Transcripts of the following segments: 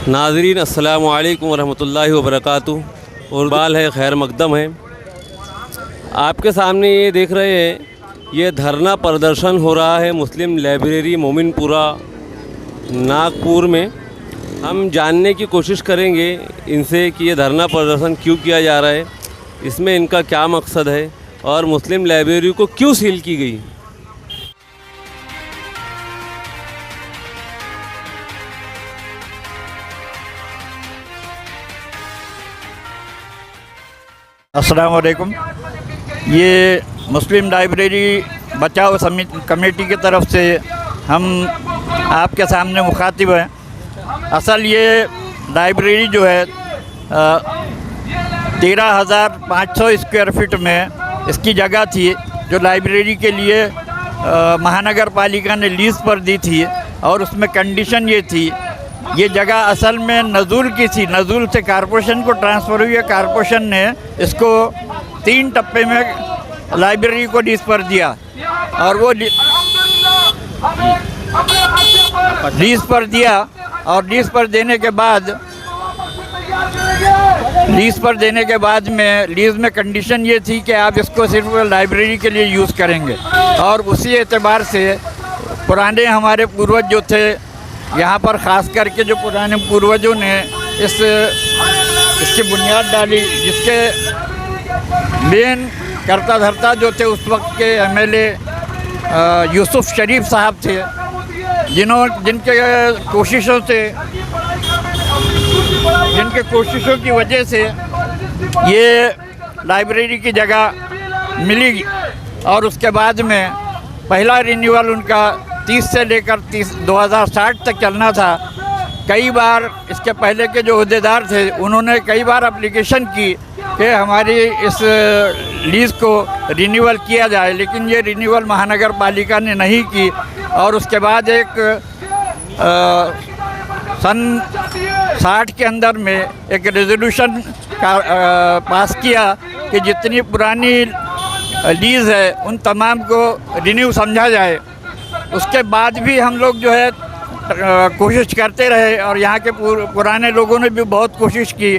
नाज़रीन अस्सलामु अलैकुम वरहमतुल्लाहि वबरकातुहू। और बाल है खैर मकदम है। आपके सामने ये देख रहे हैं, ये धरना प्रदर्शन हो रहा है मुस्लिम लाइब्रेरी मोमिनपुरा नागपुर में। हम जानने की कोशिश करेंगे इनसे कि ये धरना प्रदर्शन क्यों किया जा रहा है, इसमें इनका क्या मकसद है और मुस्लिम लाइब्रेरी को क्यों सील की गई। अस्सलाम वालेकुम। ये मुस्लिम लाइब्रेरी बचाओ कमेटी की तरफ से हम आपके सामने मुखातिब हैं। असल ये लाइब्रेरी जो है 13,500 स्क्वायर फीट में इसकी जगह थी, जो लाइब्रेरी के लिए महानगर पालिका ने लीज़ पर दी थी। और उसमें कंडीशन ये थी, ये जगह असल में नज़ुल की थी, नज़ुल से कारपोरेशन को ट्रांसफ़र हुई है। कारपोरेशन ने इसको 3 टप्पे में लाइब्रेरी को लीज़ पर दिया और वो लीज़ पर दिया। और लीज़ पर देने के बाद में लीज़ में कंडीशन ये थी कि आप इसको सिर्फ लाइब्रेरी के लिए यूज़ करेंगे। और उसी एतबार से पुराने हमारे पूर्वज जो थे यहाँ पर, ख़ास करके जो पुराने पूर्वजों ने इसकी बुनियाद डाली, जिसके मेन करता धरता जो थे उस वक्त के MLA यूसुफ शरीफ साहब थे, जिनके कोशिशों की वजह से ये लाइब्रेरी की जगह मिली। और उसके बाद में पहला रिन्यूअल उनका 30 से लेकर 2060 तक चलना था। कई बार इसके पहले के जो अहदेदार थे उन्होंने कई बार एप्लीकेशन की कि हमारी इस लीज़ को रिन्यूअल किया जाए, लेकिन ये रिन्यूअल महानगर पालिका ने नहीं की। और उसके बाद एक सन 60 के अंदर में एक रेजोल्यूशन पास किया कि जितनी पुरानी लीज़ है उन तमाम को रिन्यू समझा जाए। उसके बाद भी हम लोग जो है कोशिश करते रहे और यहाँ के पुराने लोगों ने भी बहुत कोशिश की।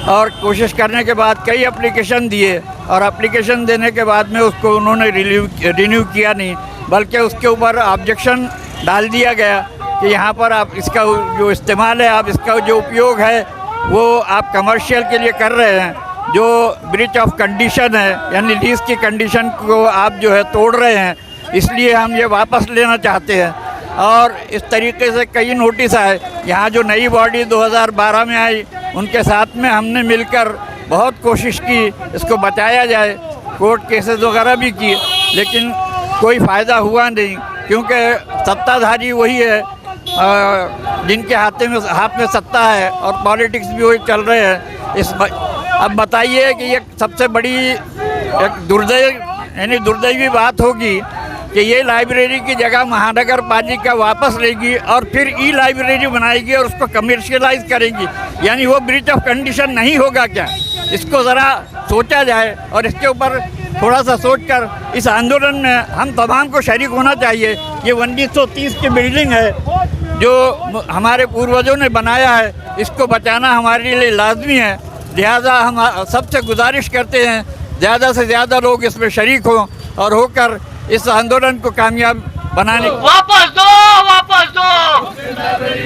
और कोशिश करने के बाद कई एप्लीकेशन दिए और एप्लीकेशन देने के बाद में उसको उन्होंने रिन्यू किया नहीं, बल्कि उसके ऊपर ऑब्जेक्शन डाल दिया गया कि यहाँ पर आप इसका जो इस्तेमाल है, आप इसका जो उपयोग है वो आप कमर्शियल के लिए कर रहे हैं, जो ब्रीच ऑफ कंडीशन है, यानी लीज़ की कंडीशन को आप जो है तोड़ रहे हैं, इसलिए हम ये वापस लेना चाहते हैं। और इस तरीके से कई नोटिस आए। यहाँ जो नई बॉडी 2012 में आई, उनके साथ में हमने मिलकर बहुत कोशिश की इसको बचाया जाए, कोर्ट केसेस वगैरह भी किए, लेकिन कोई फ़ायदा हुआ नहीं, क्योंकि सत्ताधारी वही है जिनके हाथ में सत्ता है और पॉलिटिक्स भी वही चल रहे हैं। अब बताइए कि ये सबसे बड़ी एक दुर्दैवी बात होगी कि ये लाइब्रेरी की जगह महानगर पालिका वापस लेगी और फिर लाइब्रेरी बनाएगी और उसको कमर्शियलाइज करेगी, यानी वो ब्रीच ऑफ कंडीशन नहीं होगा क्या? इसको ज़रा सोचा जाए और इसके ऊपर थोड़ा सा सोचकर इस आंदोलन में हम तमाम को शरीक होना चाहिए। ये 1930 की बिल्डिंग है जो हमारे पूर्वजों ने बनाया है, इसको बचाना हमारे लिए लाजमी है। लिहाजा हम सबसे गुजारिश करते हैं ज़्यादा से ज़्यादा लोग इसमें शरीक हों और होकर इस आंदोलन को कामयाब बनाने। वापस दो, वापस दो,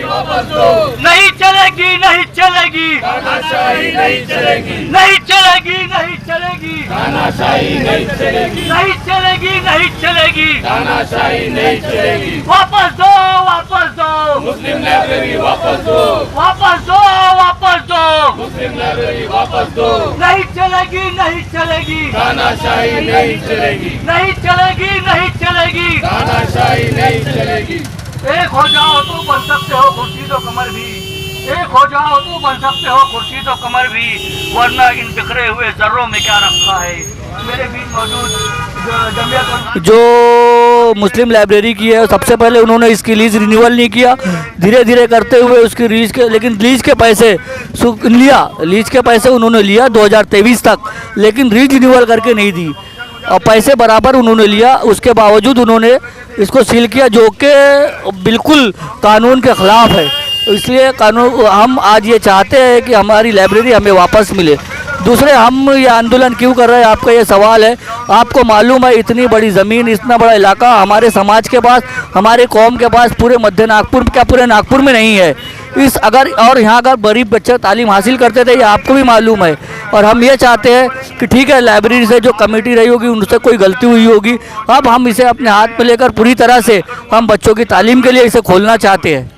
वापस दो। नहीं चलेगी, नहीं चलेगी, तानाशाही नहीं चलेगी, नहीं चलेगी, नहीं चलेगी, तानाशाही नहीं चलेगी, नहीं चलेगी, नहीं चलेगी, तानाशाही नहीं चलेगी। वापस दो, वापस दो, मुस्लिम लाइब्रेरी वापस दो, वापस दो, वापस दो, मुस्लिम लाइब्रेरी वापस दो। नहीं चलेगी, नहीं चलेगी, तानाशाही नहीं चलेगी, नहीं चलेगी, नहीं चलेगी, तानाशाही नहीं चलेगी। एक हो जाओ तो बन सकते हो खुर्शीद और कमर भी, एक हो जाओ तो बन सकते हो खुर्शीद और कमर भी, वरना इन बिखरे हुए जर्रों में क्या रखा है। मेरे बीच मौजूद जो मुस्लिम लाइब्रेरी की है, सबसे पहले उन्होंने इसकी लीज़ रिन्यूअल नहीं किया, धीरे धीरे करते हुए उसकी लेकिन लीज़ के पैसे लीज़ के पैसे उन्होंने लिया 2023 तक, लेकिन लीज़ रिन्यूअल करके नहीं दी और पैसे बराबर उन्होंने लिया। उसके बावजूद उन्होंने इसको सील किया, जो कि बिल्कुल कानून के ख़िलाफ़ है। इसलिए कानून हम आज ये चाहते हैं कि हमारी लाइब्रेरी हमें वापस मिले। दूसरे हम ये आंदोलन क्यों कर रहे हैं, आपका ये सवाल है। आपको मालूम है इतनी बड़ी ज़मीन, इतना बड़ा इलाका हमारे समाज के पास, हमारे कौम के पास पूरे मध्य नागपुर, क्या पूरे नागपुर में नहीं है। इस अगर और यहाँ अगर गरीब बच्चे तालीम हासिल करते थे, ये आपको भी मालूम है। और हम ये चाहते हैं कि ठीक है, लाइब्रेरी से जो कमेटी रही होगी उनसे कोई गलती हुई होगी, अब हम इसे अपने हाथ में लेकर पूरी तरह से हम बच्चों की तालीम के लिए इसे खोलना चाहते हैं।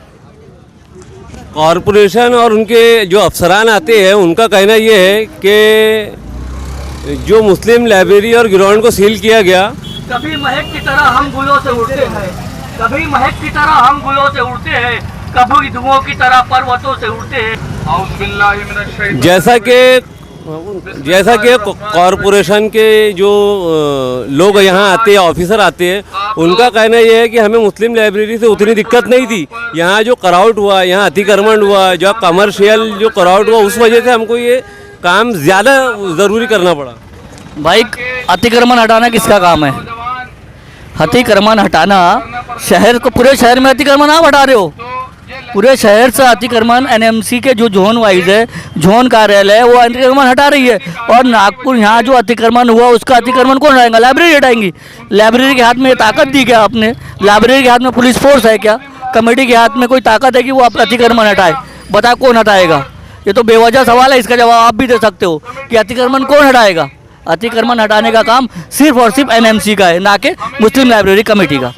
कॉरपोरेशन और उनके जो अफसरान आते हैं उनका कहना ये है कि जो मुस्लिम लाइब्रेरी और ग्राउंड को सील किया गया, कभी महक की तरह हम गुलों से उड़ते हैं, कभी महक की तरह हम गुलों से उड़ते हैं, कभी धुओं की तरह पर्वतों से उड़ते हैं। जैसा कि कॉरपोरेशन के जो लोग यहाँ आते हैं, ऑफिसर आते हैं, उनका कहना यह है कि हमें मुस्लिम लाइब्रेरी से उतनी दिक्कत नहीं थी। यहाँ जो क्राउड हुआ, यहाँ अतिक्रमण हुआ, जो कमर्शियल जो क्राउड हुआ, उस वजह से हमको ये काम ज़्यादा ज़रूरी करना पड़ा। भाई, अतिक्रमण हटाना किसका काम है? अतिक्रमण हटाना शहर को, पूरे शहर में अतिक्रमण आप हटा रहे हो। पूरे शहर से अतिक्रमण एनएमसी के जो जोन वाइज है, जोन कार्यालय है, वो अतिक्रमण हटा रही है। और नागपुर यहाँ जो अतिक्रमण हुआ उसका अतिक्रमण कौन हटाएगा? लाइब्रेरी हटाएंगी। लाइब्रेरी के हाथ में ये ताकत दी क्या आपने? लाइब्रेरी के हाथ में पुलिस फोर्स है क्या? कमेटी के हाथ में कोई ताकत है कि वो अतिक्रमण हटाए? बता कौन हटाएगा? ये तो बेवजह सवाल है, इसका जवाब आप भी दे सकते हो कि अतिक्रमण कौन हटाएगा। अतिक्रमण हटाने का काम सिर्फ और सिर्फ एनएमसी का है, ना कि मुस्लिम लाइब्रेरी कमेटी का।